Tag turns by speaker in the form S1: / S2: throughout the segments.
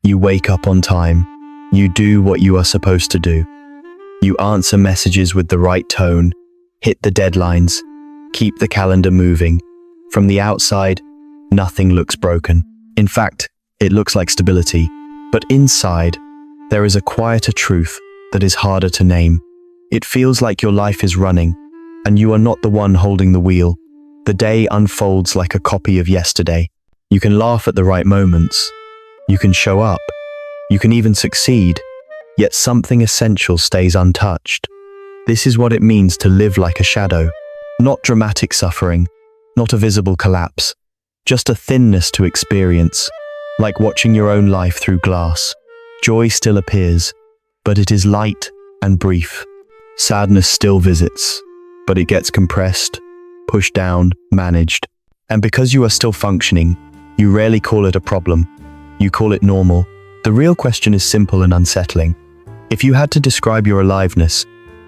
S1: You wake up on time. You do what you are supposed to do. You answer messages with the right tone, hit the deadlines, keep the calendar moving. From the outside, nothing looks broken. In fact, it looks like stability. But inside, there is a quieter truth that is harder to name. It feels like your life is running, and you are not the one holding the wheel. The day unfolds like a copy of yesterday. You can laugh at the right moments. You can show up. You can even succeed. Yet something essential stays untouched. This is what it means to live like a shadow. Not dramatic suffering, not a visible collapse, just a thinness to experience, like watching your own life through glass. Joy still appears, but it is light and brief. Sadness still visits, but it gets compressed, pushed down, managed. And because you are still functioning, you rarely call it a problem. You call it normal. The real question is simple and unsettling. If you had to describe your aliveness,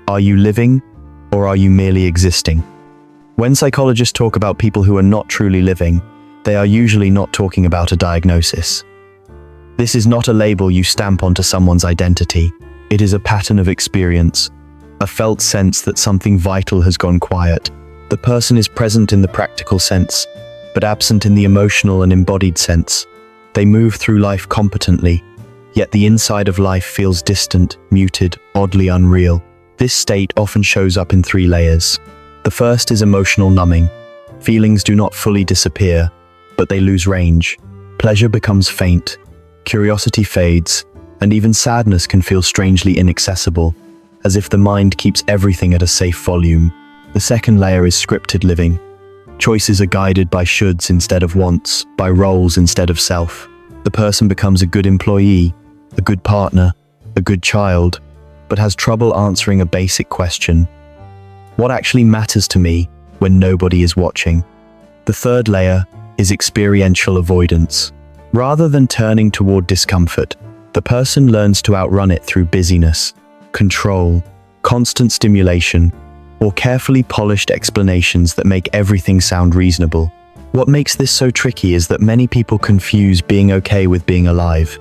S1: are you living or are you merely existing? When psychologists talk about people who are not truly living, they are usually not talking about a diagnosis. This is not a label you stamp onto someone's identity. It is a pattern of experience, a felt sense that something vital has gone quiet. The person is present in the practical sense, but absent in the emotional and embodied sense. They move through life competently, yet the inside of life feels distant, muted, oddly unreal. This state often shows up in 3 layers. The first is emotional numbing. Feelings do not fully disappear, but they lose range. Pleasure becomes faint, curiosity fades, and even sadness can feel strangely inaccessible, as if the mind keeps everything at a safe volume. The second layer is scripted living. Choices are guided by shoulds instead of wants, by roles instead of self. The person becomes a good employee, a good partner, a good child, but has trouble answering a basic question. What actually matters to me when nobody is watching? The third layer is experiential avoidance. Rather than turning toward discomfort, the person learns to outrun it through busyness, control, constant stimulation, or carefully polished explanations that make everything sound reasonable. What makes this so tricky is that many people confuse being okay with being alive.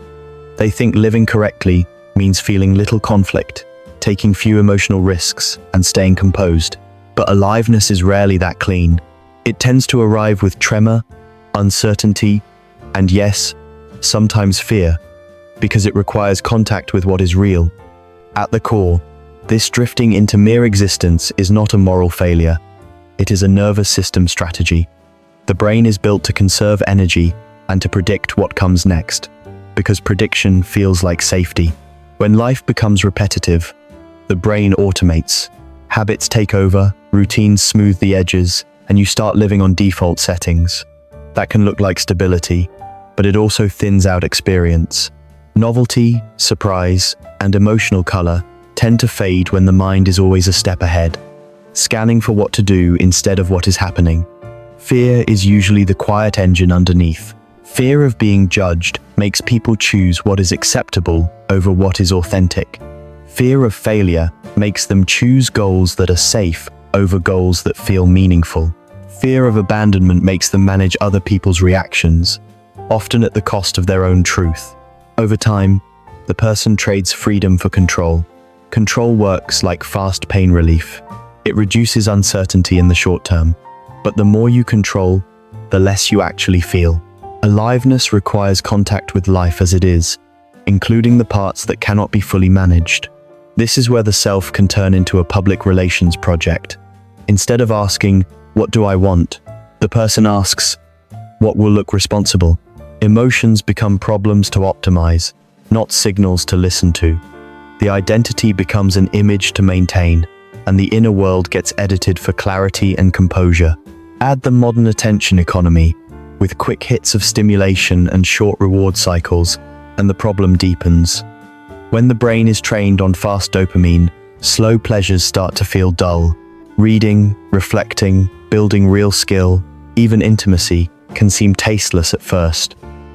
S1: They think living correctly means feeling little conflict, taking few emotional risks, and staying composed. But aliveness is rarely that clean. It tends to arrive with tremor, uncertainty, and yes, sometimes fear, because it requires contact with what is real. At the core, this drifting into mere existence is not a moral failure. It is a nervous system strategy. The brain is built to conserve energy and to predict what comes next, because prediction feels like safety. When life becomes repetitive, the brain automates. Habits take over, routines smooth the edges, and you start living on default settings. That can look like stability, but it also thins out experience. Novelty, surprise, and emotional color tend to fade when the mind is always a step ahead, scanning for what to do instead of what is happening. Fear is usually the quiet engine underneath. Fear of being judged makes people choose what is acceptable over what is authentic. Fear of failure makes them choose goals that are safe over goals that feel meaningful. Fear of abandonment makes them manage other people's reactions, often at the cost of their own truth. Over time, the person trades freedom for control. Control works like fast pain relief. It reduces uncertainty in the short term, but the more you control, the less you actually feel. Aliveness requires contact with life as it is, including the parts that cannot be fully managed. This is where the self can turn into a public relations project. Instead of asking, "What do I want?" the person asks, "What will look responsible?" Emotions become problems to optimize, not signals to listen to. The identity becomes an image to maintain, and the inner world gets edited for clarity and composure. Add the modern attention economy, with quick hits of stimulation and short reward cycles, and the problem deepens. When the brain is trained on fast dopamine, slow pleasures start to feel dull. Reading, reflecting, building real skill, even intimacy, can seem tasteless at first.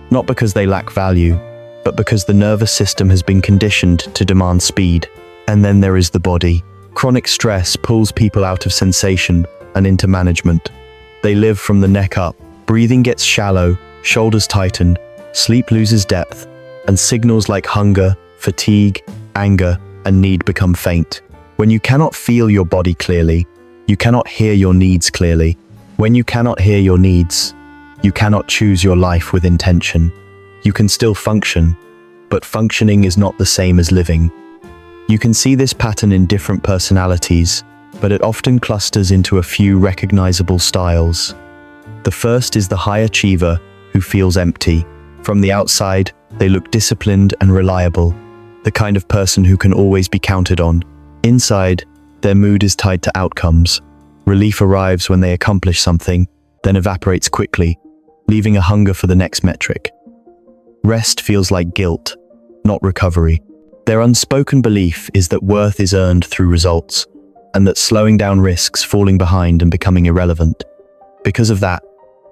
S1: Not because they lack value, but because the nervous system has been conditioned to demand speed. And then there is the body. Chronic stress pulls people out of sensation and into management. They live from the neck up. Breathing gets shallow, shoulders tighten, sleep loses depth, and signals like hunger, fatigue, anger, and need become faint. When you cannot feel your body clearly, you cannot hear your needs clearly. When you cannot hear your needs, you cannot choose your life with intention. You can still function, but functioning is not the same as living. You can see this pattern in different personalities, but it often clusters into a few recognizable styles. The first is the high achiever who feels empty. From the outside, they look disciplined and reliable, the kind of person who can always be counted on. Inside, their mood is tied to outcomes. Relief arrives when they accomplish something, then evaporates quickly, leaving a hunger for the next metric. Rest feels like guilt, not recovery. Their unspoken belief is that worth is earned through results, and that slowing down risks falling behind and becoming irrelevant. Because of that,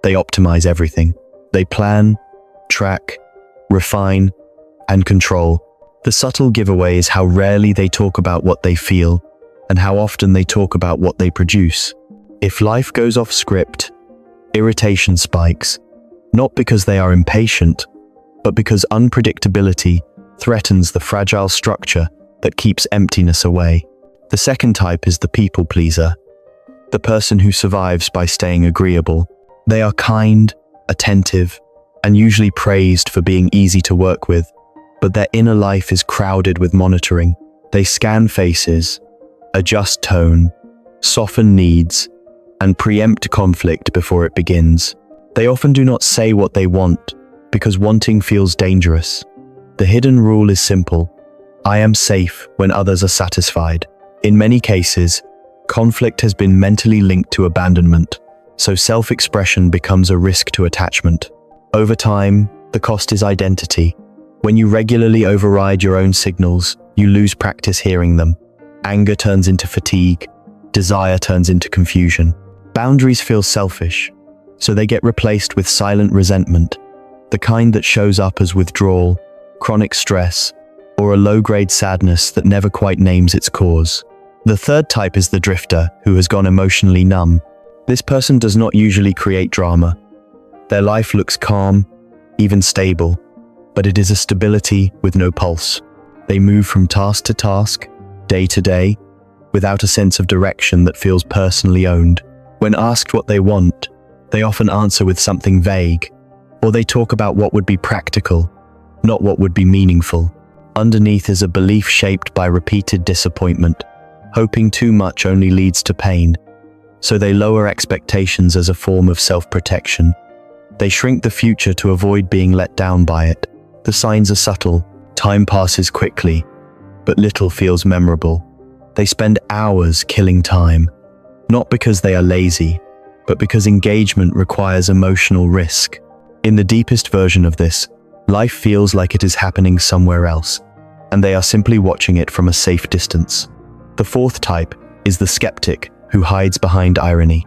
S1: they optimize everything. They plan, track, refine, and control. The subtle giveaway is how rarely they talk about what they feel, and how often they talk about what they produce. If life goes off script, irritation spikes, not because they are impatient, but because unpredictability threatens the fragile structure that keeps emptiness away. The second type is the people pleaser, the person who survives by staying agreeable. They are kind, attentive, and usually praised for being easy to work with, but their inner life is crowded with monitoring. They scan faces, adjust tone, soften needs, and preempt conflict before it begins. They often do not say what they want because wanting feels dangerous. The hidden rule is simple: I am safe when others are satisfied. In many cases, conflict has been mentally linked to abandonment, so self-expression becomes a risk to attachment. Over time, the cost is identity. When you regularly override your own signals, you lose practice hearing them. Anger turns into fatigue, desire turns into confusion. Boundaries feel selfish, so they get replaced with silent resentment, the kind that shows up as withdrawal, chronic stress, or a low-grade sadness that never quite names its cause. The third type is the drifter, who has gone emotionally numb. This person does not usually create drama. Their life looks calm, even stable, but it is a stability with no pulse. They move from task to task, day to day, without a sense of direction that feels personally owned. When asked what they want, they often answer with something vague, or they talk about what would be practical, not what would be meaningful. Underneath is a belief shaped by repeated disappointment. Hoping too much only leads to pain, so they lower expectations as a form of self-protection. They shrink the future to avoid being let down by it. The signs are subtle. Time passes quickly, but little feels memorable. They spend hours killing time, not because they are lazy, but because engagement requires emotional risk. In the deepest version of this, life feels like it is happening somewhere else, and they are simply watching it from a safe distance. The fourth type is the skeptic, who hides behind irony.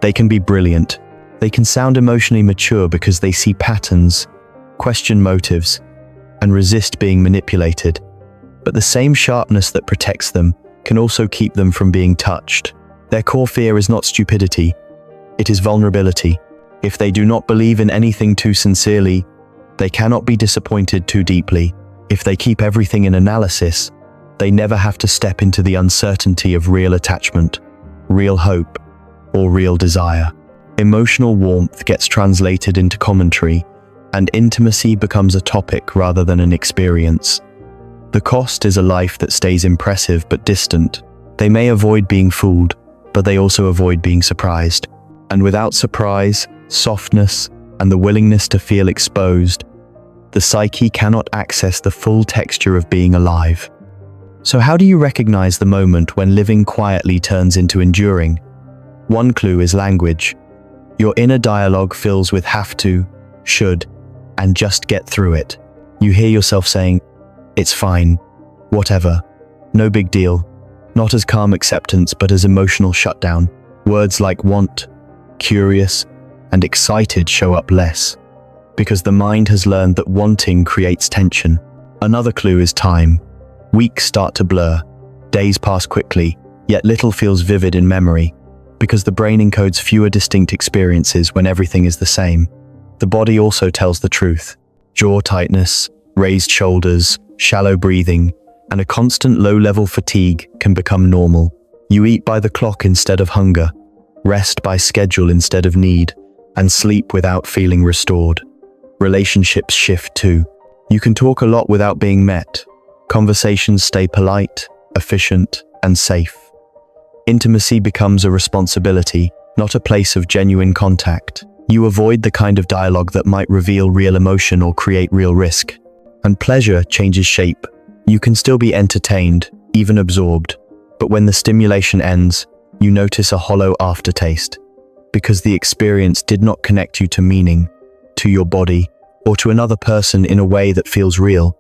S1: They can be brilliant. They can sound emotionally mature because they see patterns, question motives, and resist being manipulated. But the same sharpness that protects them can also keep them from being touched. Their core fear is not stupidity, it is vulnerability. If they do not believe in anything too sincerely, they cannot be disappointed too deeply. If they keep everything in analysis, they never have to step into the uncertainty of real attachment, real hope, or real desire. Emotional warmth gets translated into commentary, and intimacy becomes a topic rather than an experience. The cost is a life that stays impressive but distant. They may avoid being fooled, but they also avoid being surprised. And without surprise, softness, and the willingness to feel exposed, the psyche cannot access the full texture of being alive. So how do you recognize the moment when living quietly turns into enduring? One clue is language. Your inner dialogue fills with have to, should, and just get through it. You hear yourself saying, "It's fine, whatever, no big deal," not as calm acceptance but as emotional shutdown. Words like want, curious, and excited show up less, because the mind has learned that wanting creates tension. Another clue is time. Weeks start to blur, days pass quickly, yet little feels vivid in memory, because the brain encodes fewer distinct experiences when everything is the same. The body also tells the truth. Jaw tightness, Raised shoulders, shallow breathing, and a constant low-level fatigue can become normal. You eat by the clock instead of hunger, rest by schedule instead of need, and sleep without feeling restored. Relationships shift too. You can talk a lot without being met. Conversations stay polite, efficient, and safe. Intimacy becomes a responsibility, not a place of genuine contact. You avoid the kind of dialogue that might reveal real emotion or create real risk. And pleasure changes shape. You can still be entertained, even absorbed, but when the stimulation ends, you notice a hollow aftertaste, because the experience did not connect you to meaning, to your body, or to another person in a way that feels real.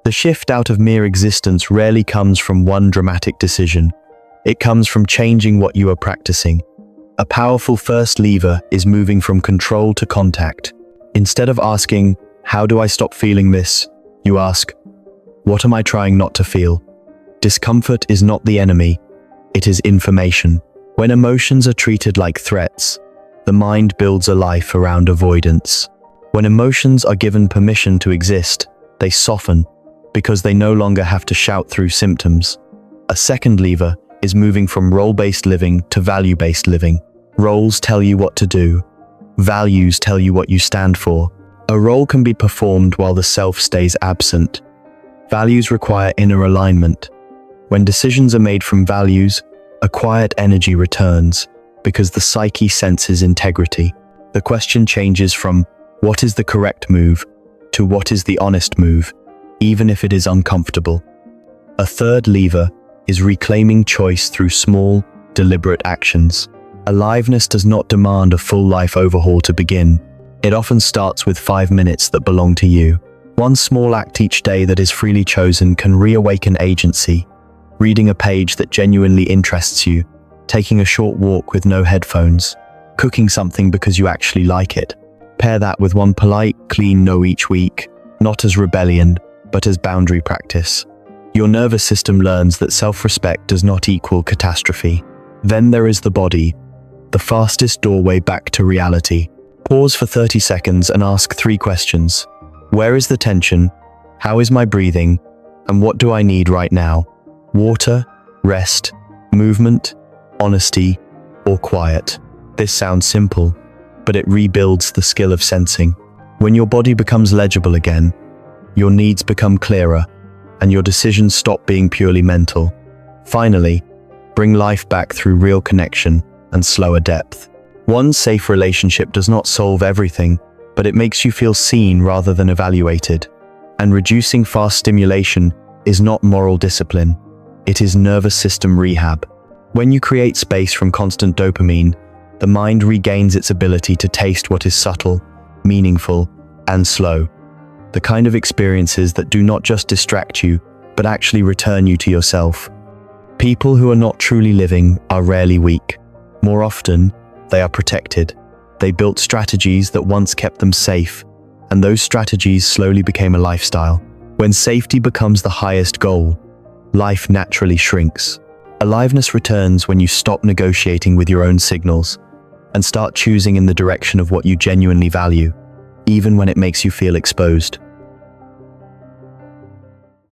S1: The shift out of mere existence rarely comes from one dramatic decision. It comes from changing what you are practicing. A powerful first lever is moving from control to contact. Instead of asking, "How do I stop feeling this?" you ask, "What am I trying not to feel?" Discomfort is not the enemy, it is information. When emotions are treated like threats, the mind builds a life around avoidance. When emotions are given permission to exist, they soften, because they no longer have to shout through symptoms. A second lever is moving from role-based living to value-based living. Roles tell you what to do. Values tell you what you stand for. A role can be performed while the self stays absent. Values require inner alignment. When decisions are made from values, a quiet energy returns, because the psyche senses integrity. The question changes from "what is the correct move?" to "what is the honest move?" even if it is uncomfortable. A third lever is reclaiming choice through small, deliberate actions. Aliveness does not demand a full life overhaul to begin. It often starts with 5 minutes that belong to you. One small act each day that is freely chosen can reawaken agency. Reading a page that genuinely interests you, taking a short walk with no headphones, cooking something because you actually like it. Pair that with one polite, clean no each week, not as rebellion, but as boundary practice. Your nervous system learns that self-respect does not equal catastrophe. Then there is the body, the fastest doorway back to reality. Pause for 30 seconds and ask 3 questions. Where is the tension? How is my breathing? And what do I need right now? Water, rest, movement, honesty, or quiet? This sounds simple, but it rebuilds the skill of sensing. When your body becomes legible again, your needs become clearer, and your decisions stop being purely mental. Finally, bring life back through real connection and slower depth. One safe relationship does not solve everything, but it makes you feel seen rather than evaluated. And reducing fast stimulation is not moral discipline, it is nervous system rehab. When you create space from constant dopamine, the mind regains its ability to taste what is subtle, meaningful, and slow. The kind of experiences that do not just distract you, but actually return you to yourself. People who are not truly living are rarely weak. More often, they are protected. They built strategies that once kept them safe, and those strategies slowly became a lifestyle. When safety becomes the highest goal, life naturally shrinks. Aliveness returns when you stop negotiating with your own signals and start choosing in the direction of what you genuinely value, even when it makes you feel exposed.